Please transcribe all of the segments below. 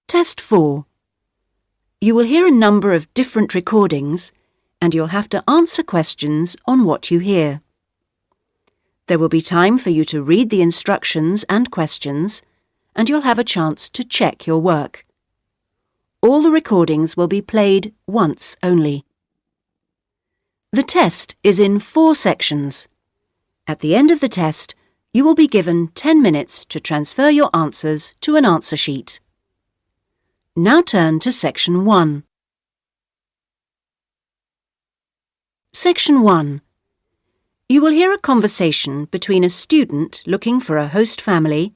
Test 4. You will hear a number of different recordings and you'll have to answer questions on what you hear. There will be time for you to read the instructions and questions and you'll have a chance to check your work. All the recordings will be played once only. The test is in 4 sections. At the end of the test, you will be given 10 minutes to transfer your answers to an answer sheet. Now turn to Section 1. Section 1. You will hear a conversation between a student looking for a host family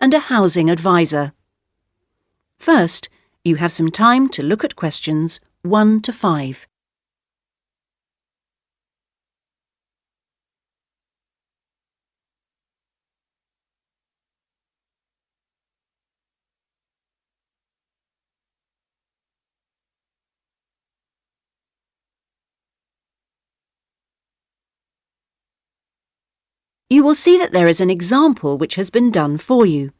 and a housing advisor. First, you have some time to look at questions 1 to 5. You will see that there is an example which has been done for you.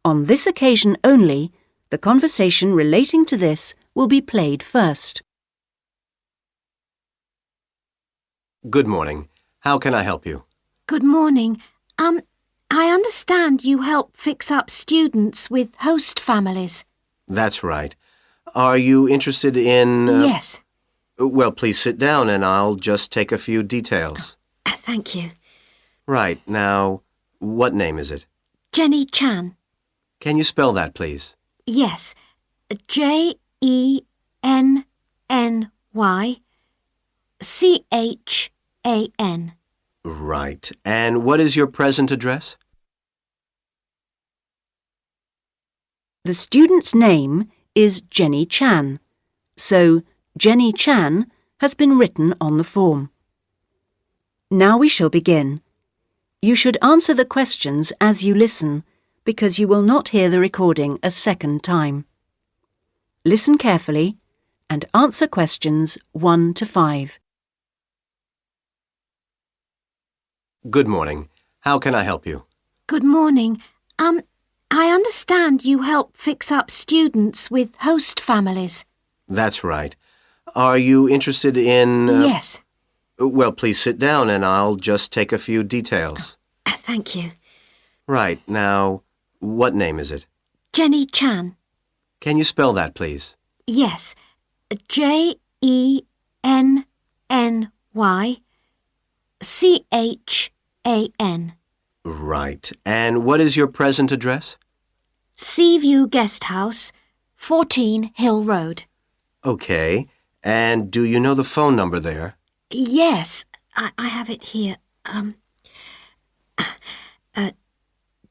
On this occasion only, the conversation relating to this will be played first. Good morning. How can I help you? Good morning. I understand you help fix up students with host families. That's right. Are you interested in... Yes. Well, please sit down and I'll just take a few details. Thank you. Right. Now, what name is it? Jenny Chan. Can you spell that, please? Yes. Jenny.Chan. Right. And what is your present address? The student's name is Jenny Chan, so Jenny Chan has been written on the form. Now we shall begin. You should answer the questions as you listen, because you will not hear the recording a second time. Listen carefully and answer questions 1 to 5. Good morning. How can I help you? Good morning. I understand you help fix up students with host families. That's right. Are you interested in... Yes. Well, please sit down and I'll just take a few details. Thank you. Right. Now, what name is it? Jenny Chan. Can you spell that, please? Yes. Jenny.Chan. Right. And what is your present address? Seaview Guest House, 14 Hill Road. Okay. And do you know the phone number there? Yes, I have it here.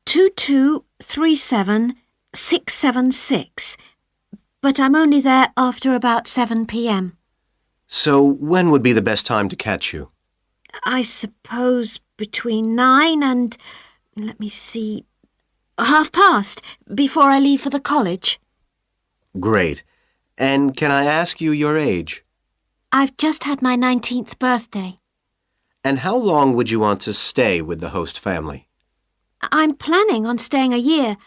2237676. But I'm only there after about 7 p.m. So when would be the best time to catch you? I suppose between 9 and, past, before I leave for the college. Great. And can I ask you your age? I've just had my 19th birthday. And how long would you want to stay with the host family? I'm planning on staying a year,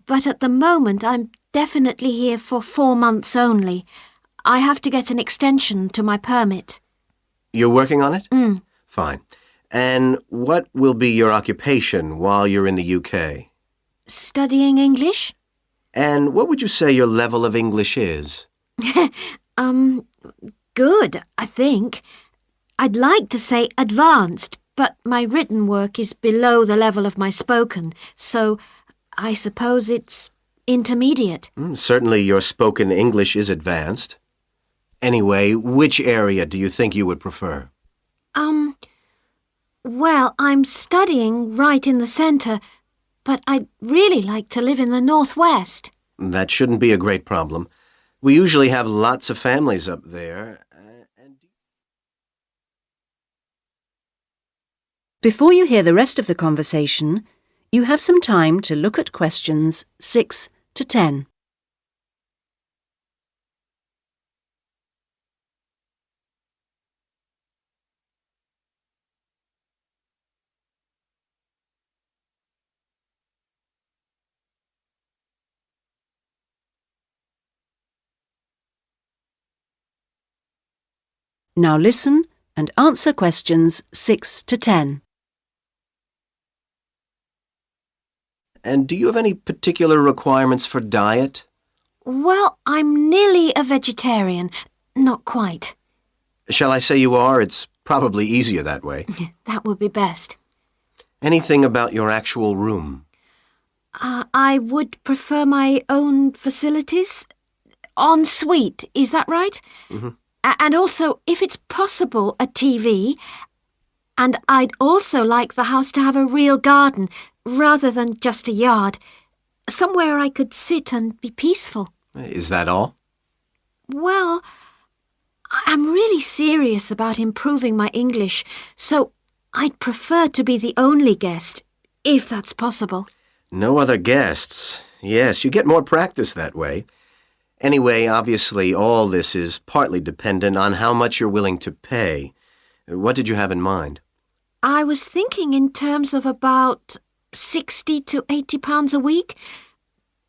but at the moment I'm definitely here for 4 months only. I have to get an extension to my permit. You're working on it? Mm. Fine. And what will be your occupation while you're in the UK? Studying English? And what would you say your level of English is? Good, I think. I'd like to say advanced, but my written work is below the level of my spoken, so I suppose it's intermediate. Certainly your spoken English is advanced. Anyway, which area do you think you would prefer? Well, I'm studying right in the centre, but I'd really like to live in the northwest. That shouldn't be a great problem. We usually have lots of families up there. Before you hear the rest of the conversation, you have some time to look at questions 6 to 10. Now listen and answer questions 6 to 10. And do you have any particular requirements for diet? Well, I'm nearly a vegetarian. Not quite. Shall I say you are? It's probably easier that way. That would be best. Anything about your actual room? I would prefer my own facilities. En suite, is that right? Mm-hmm. And also, if it's possible, a TV. And I'd also like the house to have a real garden, rather than just a yard. Somewhere I could sit and be peaceful. Is that all? Well, I'm really serious about improving my English, so I'd prefer to be the only guest, if that's possible. No other guests. Yes, you get more practice that way. Anyway, obviously, all this is partly dependent on how much you're willing to pay. What did you have in mind? I was thinking in terms of about £60 to £80 a week,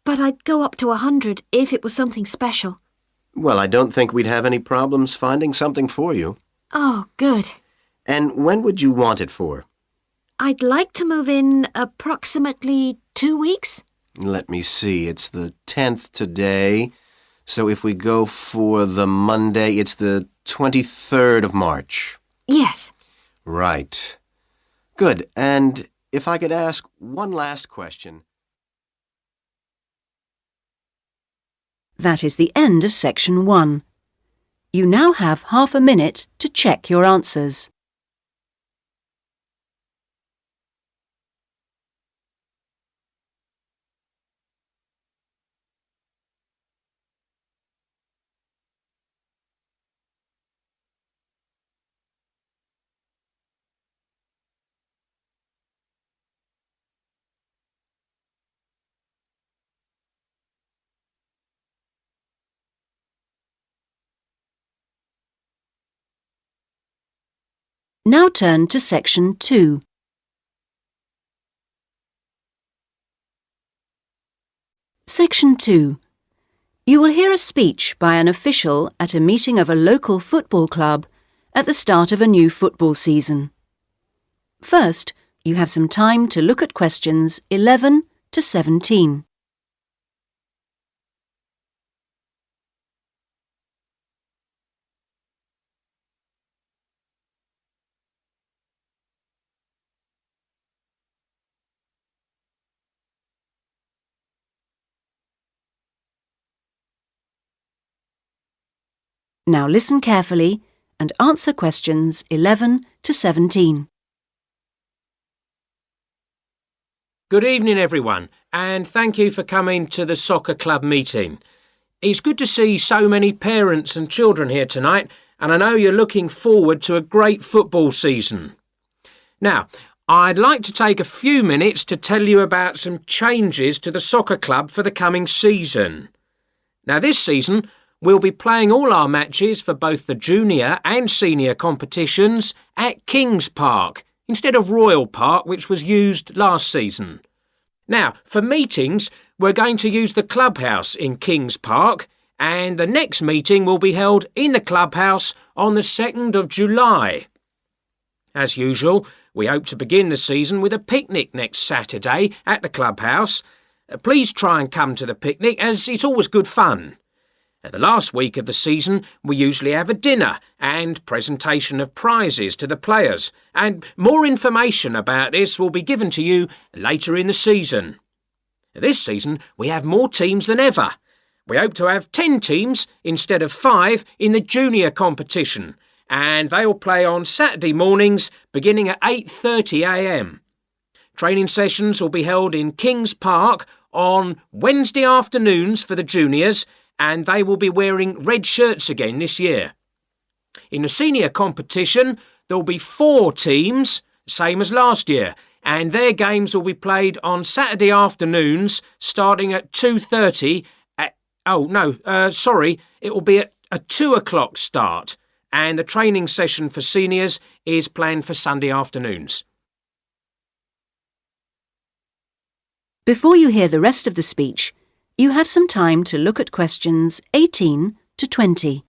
but I'd go up to 100 if it was something special. Well, I don't think we'd have any problems finding something for you. Oh, good. And when would you want it for? I'd like to move in approximately 2 weeks. Let me see, it's the 10th today. So if we go for the Monday, it's the 23rd of March. Yes. Right. Good. And if I could ask one last question. That is the end of section 1. You now have half a minute to check your answers. Now turn to section 2. Section 2. You will hear a speech by an official at a meeting of a local football club at the start of a new football season. First, you have some time to look at questions 11 to 17. Now listen carefully and answer questions 11 to 17. Good evening, everyone, and thank you for coming to the soccer club meeting. It's good to see so many parents and children here tonight, and I know you're looking forward to a great football season. Now, I'd like to take a few minutes to tell you about some changes to the soccer club for the coming season. Now, this season, we'll be playing all our matches for both the junior and senior competitions at Kings Park, instead of Royal Park, which was used last season. Now, for meetings, we're going to use the clubhouse in Kings Park, and the next meeting will be held in the clubhouse on the 2nd of July. As usual, we hope to begin the season with a picnic next Saturday at the clubhouse. Please try and come to the picnic, as it's always good fun. At the last week of the season, we usually have a dinner and presentation of prizes to the players, and more information about this will be given to you later in the season. This season, we have more teams than ever. We hope to have 10 teams instead of 5 in the junior competition, and they will play on Saturday mornings beginning at 8:30 a.m. Training sessions will be held in Kings Park on Wednesday afternoons for the juniors, and they will be wearing red shirts again this year. In the senior competition, there will be 4 teams, same as last year, and their games will be played on Saturday afternoons starting at 2:30. It will be at a 2 o'clock start, and the training session for seniors is planned for Sunday afternoons. Before you hear the rest of the speech, you have some time to look at questions 18 to 20.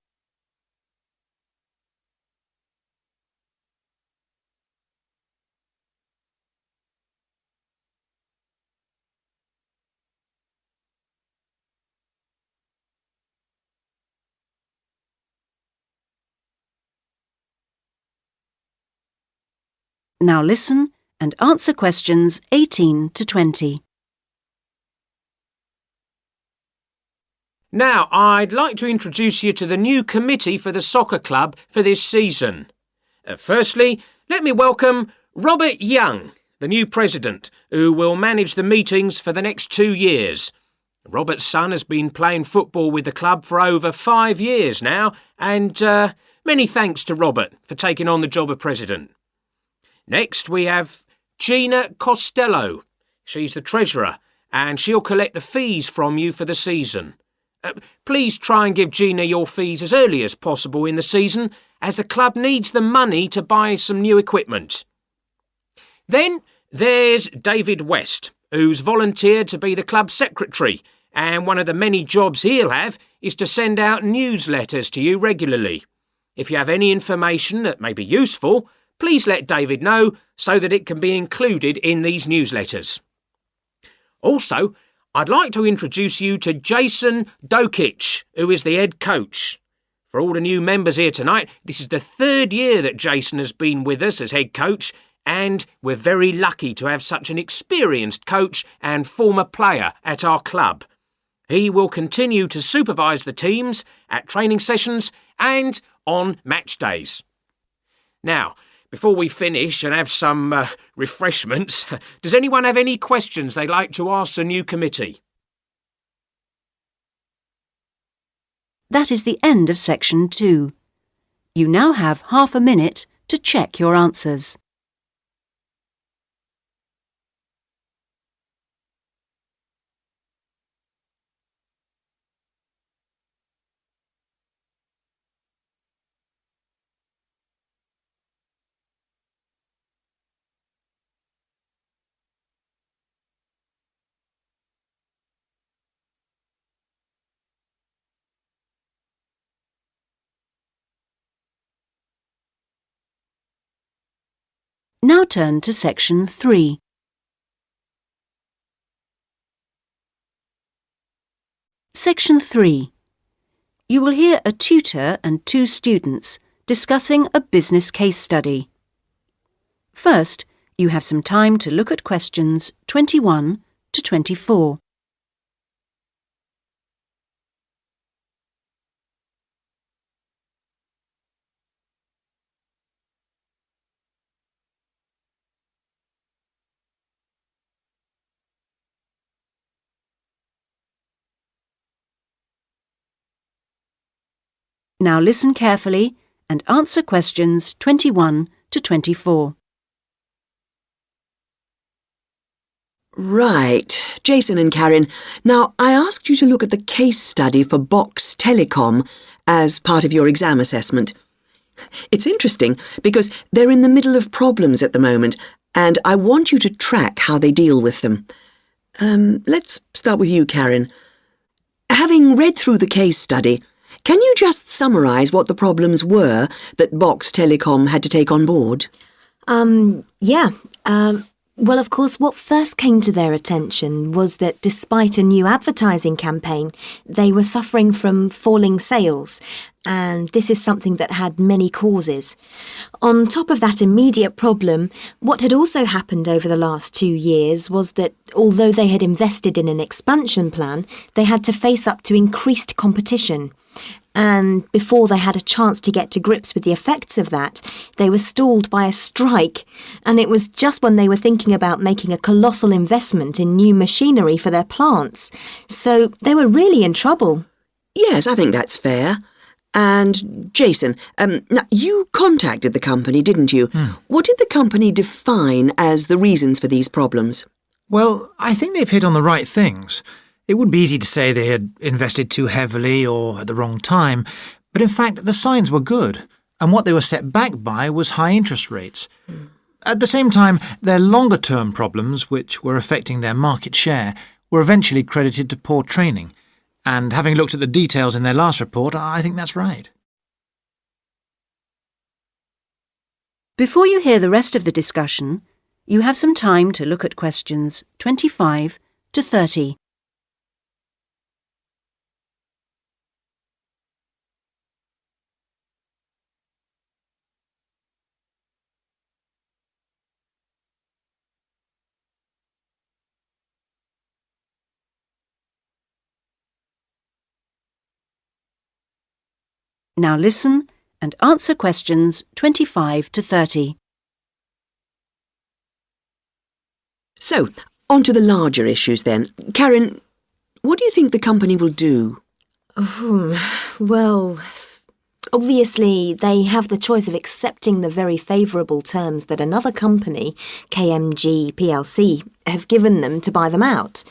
Now listen and answer questions 18 to 20. Now, I'd like to introduce you to the new committee for the soccer club for this season. Firstly, let me welcome Robert Young, the new president, who will manage the meetings for the next 2 years. Robert's son has been playing football with the club for over 5 years now, and many thanks to Robert for taking on the job of president. Next, we have Gina Costello. She's the treasurer, and she'll collect the fees from you for the season. Please try and give Gina your fees as early as possible in the season, as the club needs the money to buy some new equipment. Then there's David West, who's volunteered to be the club secretary, and one of the many jobs he'll have is to send out newsletters to you regularly. If you have any information that may be useful, please let David know so that it can be included in these newsletters. Also, I'd like to introduce you to Jason Dokic, who is the head coach. For all the new members here tonight, this is the 3rd year that Jason has been with us as head coach, and we're very lucky to have such an experienced coach and former player at our club. He will continue to supervise the teams at training sessions and on match days. Now, before we finish and have some refreshments, does anyone have any questions they'd like to ask the new committee? That is the end of section 2. You now have half a minute to check your answers. Now turn to section 3. Section 3. You will hear a tutor and 2 students discussing a business case study. First, you have some time to look at questions 21 to 24. Now listen carefully and answer questions 21 to 24. Right, Jason and Karen. Now, I asked you to look at the case study for Box Telecom as part of your exam assessment. It's interesting because they're in the middle of problems at the moment, and I want you to track how they deal with them. Let's start with you, Karen. Having read through the case study, can you just summarise what the problems were that Box Telecom had to take on board? Well, of course, what first came to their attention was that despite a new advertising campaign, they were suffering from falling sales, and this is something that had many causes. On top of that immediate problem, what had also happened over the last 2 years was that although they had invested in an expansion plan, they had to face up to increased competition. And before they had a chance to get to grips with the effects of that, they were stalled by a strike. And it was just when they were thinking about making a colossal investment in new machinery for their plants. So they were really in trouble. Yes, I think that's fair. And Jason, now you contacted the company, didn't you? What did the company define as the reasons for these problems? Well, I think they've hit on the right things. It would be easy to say they had invested too heavily or at the wrong time, but in fact the signs were good, and what they were set back by was high interest rates. At the same time, their longer-term problems, which were affecting their market share, were eventually credited to poor training, and having looked at the details in their last report, I think that's right. Before you hear the rest of the discussion, you have some time to look at questions 25 to 30. Now listen and answer questions 25 to 30. So, on to the larger issues then. Karen, what do you think the company will do? Well, obviously they have the choice of accepting the very favourable terms that another company, KMG plc, have given them to buy them out.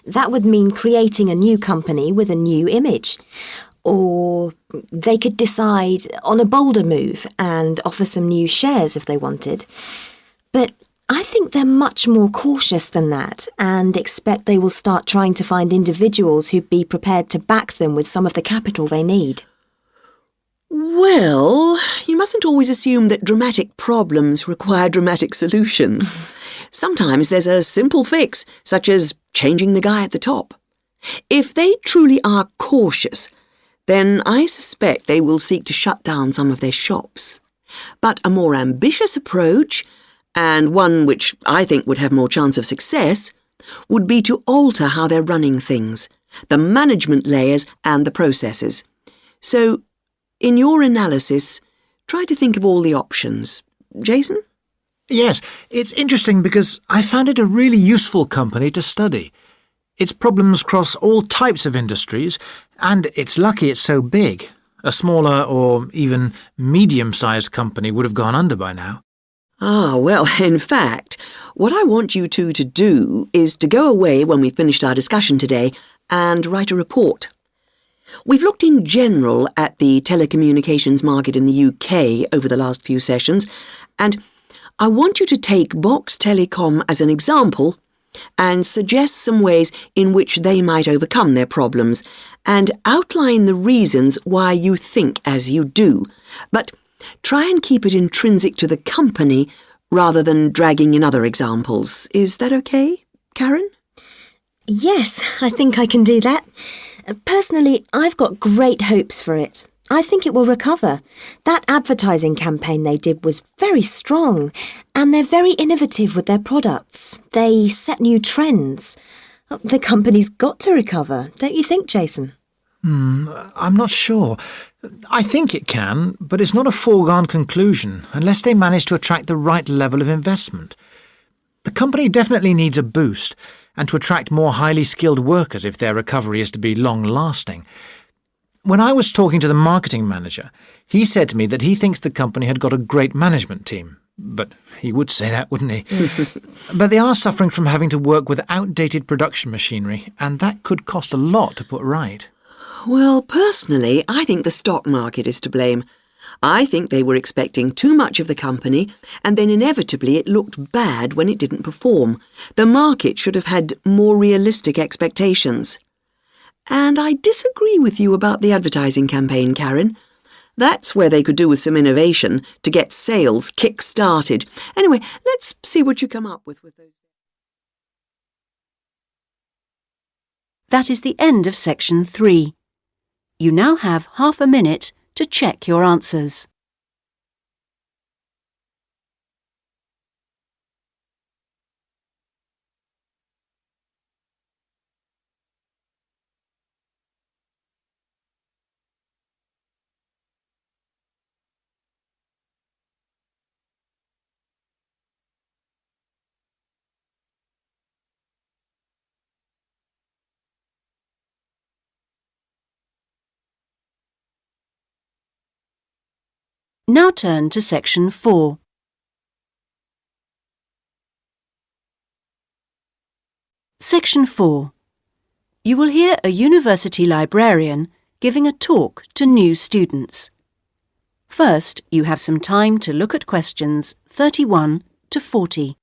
That would mean creating a new company with a new image. Or they could decide on a bolder move and offer some new shares if they wanted. But I think they're much more cautious than that and expect they will start trying to find individuals who'd be prepared to back them with some of the capital they need. Well, you mustn't always assume that dramatic problems require dramatic solutions. Sometimes there's a simple fix, such as changing the guy at the top. If they truly are cautious, then I suspect they will seek to shut down some of their shops. But a more ambitious approach, and one which I think would have more chance of success, would be to alter how they're running things, the management layers and the processes. So, in your analysis, try to think of all the options. Jason? Yes, it's interesting because I found it a really useful company to study. Its problems cross all types of industries, and it's lucky it's so big. A smaller or even medium-sized company would have gone under by now. Ah, well, in fact, what I want you two to do is to go away when we've finished our discussion today and write a report. We've looked in general at the telecommunications market in the UK over the last few sessions, and I want you to take Box Telecom as an example and suggest some ways in which they might overcome their problems and outline the reasons why you think as you do. But try and keep it intrinsic to the company rather than dragging in other examples. Is that okay, Karen? Yes, I think I can do that. Personally, I've got great hopes for it. I think it will recover. That advertising campaign they did was very strong, and they're very innovative with their products. They set new trends. The company's got to recover, don't you think, Jason? I'm not sure. I think it can, but it's not a foregone conclusion unless they manage to attract the right level of investment. The company definitely needs a boost, and to attract more highly skilled workers if their recovery is to be long-lasting. When I was talking to the marketing manager, he said to me that he thinks the company had got a great management team. But he would say that, wouldn't he? But they are suffering from having to work with outdated production machinery, and that could cost a lot to put right. Well, personally, I think the stock market is to blame. I think they were expecting too much of the company, and then inevitably it looked bad when it didn't perform. The market should have had more realistic expectations. And I disagree with you about the advertising campaign, Karen. That's where they could do with some innovation to get sales kick-started. Anyway, let's see what you come up with those. That is the end of section 3. You now have half a minute to check your answers. Now turn to section 4. Section 4. You will hear a university librarian giving a talk to new students. First, you have some time to look at questions 31 to 40.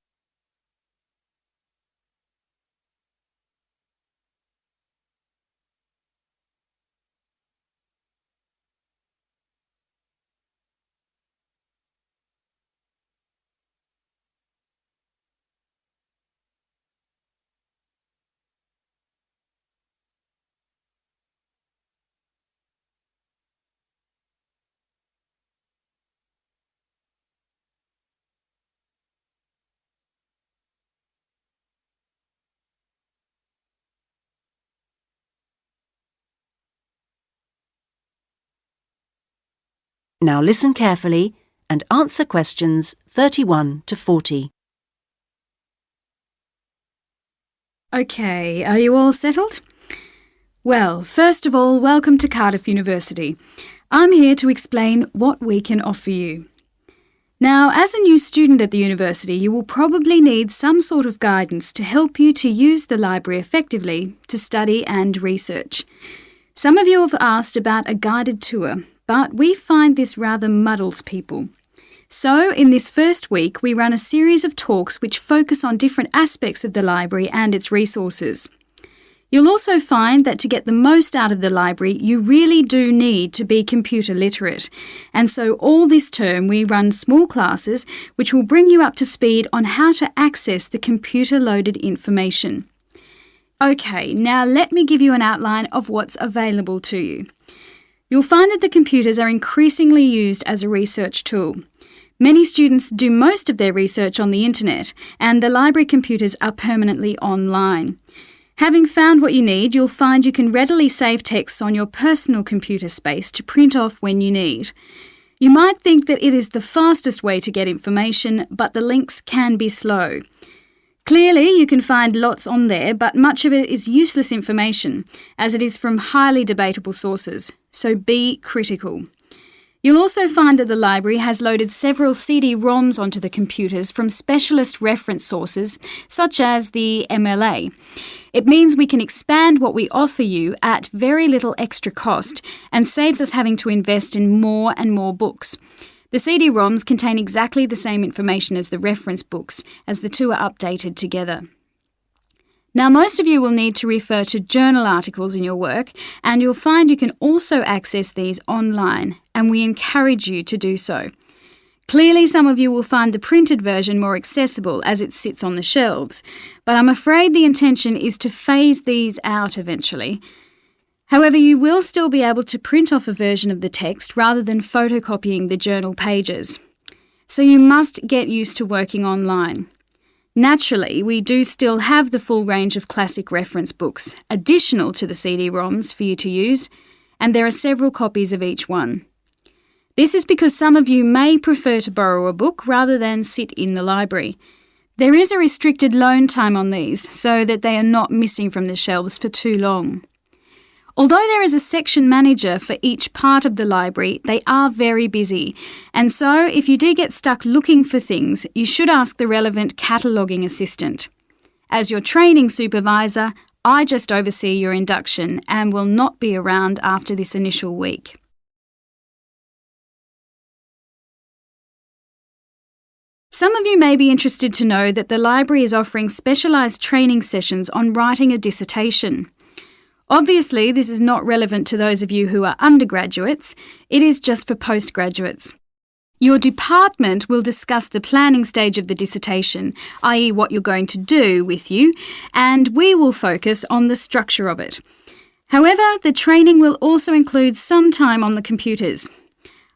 Now listen carefully and answer questions 31 to 40. OK, are you all settled? Well, first of all, welcome to Cardiff University. I'm here to explain what we can offer you. Now, as a new student at the university, you will probably need some sort of guidance to help you to use the library effectively to study and research. Some of you have asked about a guided tour, but we find this rather muddles people. So, in this first week, we run a series of talks which focus on different aspects of the library and its resources. You'll also find that to get the most out of the library, you really do need to be computer literate. And so all this term we run small classes which will bring you up to speed on how to access the computer-loaded information. OK, now let me give you an outline of what's available to you. You'll find that the computers are increasingly used as a research tool. Many students do most of their research on the internet, and the library computers are permanently online. Having found what you need, you'll find you can readily save texts on your personal computer space to print off when you need. You might think that it is the fastest way to get information, but the links can be slow. Clearly, you can find lots on there, but much of it is useless information, as it is from highly debatable sources, so be critical. You'll also find that the library has loaded several CD-ROMs onto the computers from specialist reference sources, such as the MLA. It means we can expand what we offer you at very little extra cost and saves us having to invest in more and more books. The CD-ROMs contain exactly the same information as the reference books, as the two are updated together. Now, most of you will need to refer to journal articles in your work, and you'll find you can also access these online, and we encourage you to do so. Clearly, some of you will find the printed version more accessible as it sits on the shelves, but I'm afraid the intention is to phase these out eventually. However, you will still be able to print off a version of the text rather than photocopying the journal pages. So you must get used to working online. Naturally, we do still have the full range of classic reference books, additional to the CD-ROMs for you to use, and there are several copies of each one. This is because some of you may prefer to borrow a book rather than sit in the library. There is a restricted loan time on these so that they are not missing from the shelves for too long. Although there is a section manager for each part of the library, they are very busy, and so if you do get stuck looking for things, you should ask the relevant cataloguing assistant. As your training supervisor, I just oversee your induction and will not be around after this initial week. Some of you may be interested to know that the library is offering specialised training sessions on writing a dissertation. Obviously, this is not relevant to those of you who are undergraduates, it is just for postgraduates. Your department will discuss the planning stage of the dissertation, i.e. what you're going to do with you, and we will focus on the structure of it. However, the training will also include some time on the computers.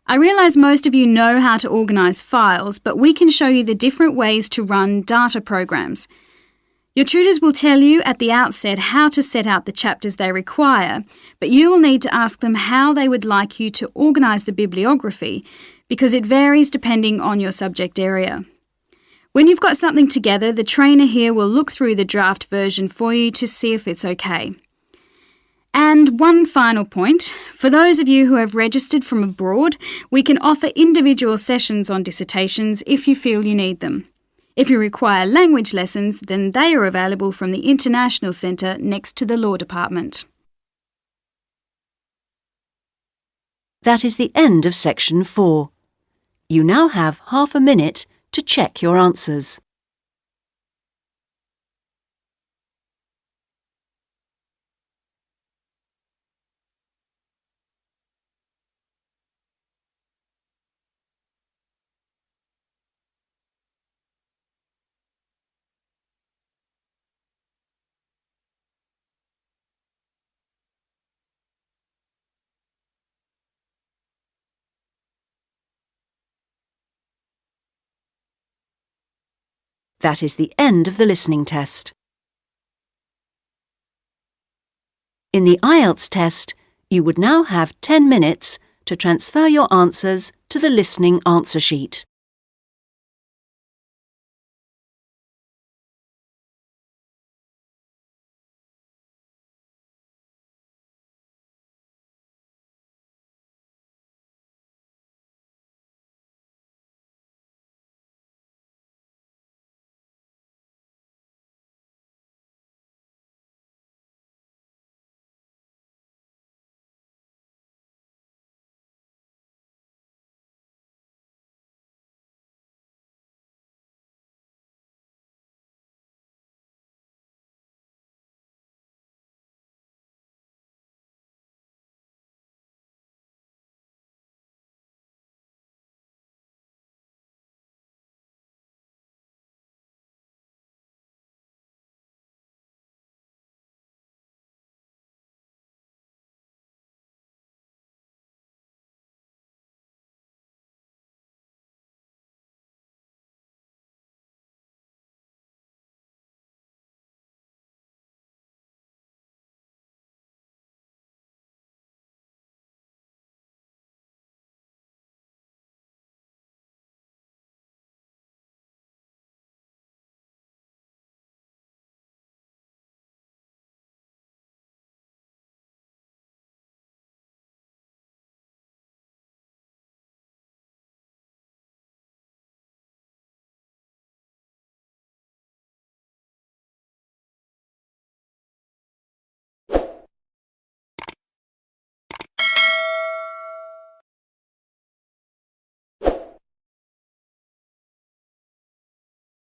I realise most of you know how to organise files, but we can show you the different ways to run data programs. Your tutors will tell you at the outset how to set out the chapters they require, but you will need to ask them how they would like you to organise the bibliography, because it varies depending on your subject area. When you've got something together, the trainer here will look through the draft version for you to see if it's okay. And one final point, for those of you who have registered from abroad, we can offer individual sessions on dissertations if you feel you need them. If you require language lessons, then they are available from the International Centre next to the Law Department. That is the end of section 4. You now have half a minute to check your answers. That is the end of the listening test. In the IELTS test, you would now have 10 minutes to transfer your answers to the listening answer sheet.